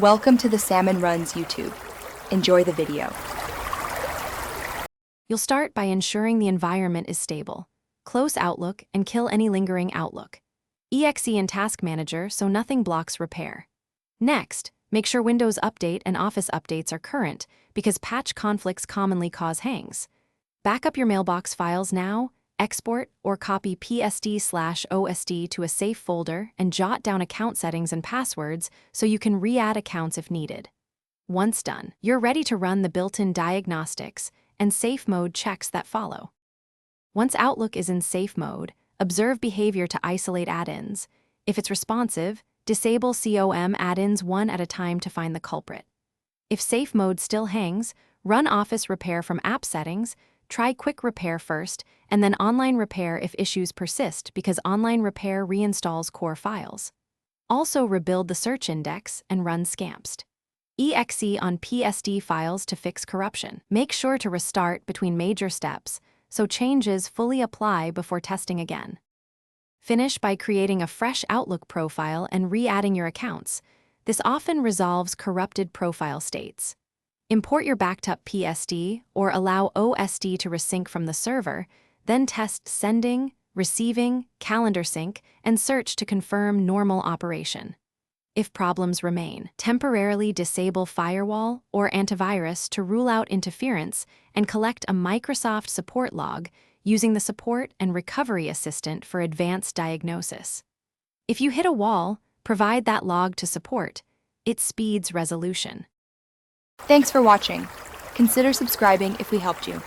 Welcome to the Salmon Runs YouTube. Enjoy the video. You'll start by ensuring the environment is stable. Close Outlook and kill any lingering Outlook. EXE in Task Manager so nothing blocks repair. Next, make sure Windows Update and Office updates are current because patch conflicts commonly cause hangs. Back up your mailbox files now, export or copy PSD/OSD to a safe folder and jot down account settings and passwords so you can re-add accounts if needed. Once done, you're ready to run the built-in diagnostics and safe mode checks that follow. Once Outlook is in safe mode, observe behavior to isolate add-ins. If it's responsive, disable COM add-ins one at a time to find the culprit. If safe mode still hangs, run Office Repair from App Settings, try Quick Repair first, and then Online Repair if issues persist because Online Repair reinstalls core files. Also rebuild the search index and run Scampst. EXE on PSD files to fix corruption. Make sure to restart between major steps so changes fully apply before testing again. Finish by creating a fresh Outlook profile and re-adding your accounts. This often resolves corrupted profile states. Import your backed up PSD or allow OSD to resync from the server, then test sending, receiving, calendar sync, and search to confirm normal operation. If problems remain, temporarily disable firewall or antivirus to rule out interference and collect a Microsoft support log using the Support and Recovery Assistant for advanced diagnosis. If you hit a wall, provide that log to support. It speeds resolution. Thanks for watching. Consider subscribing if we helped you.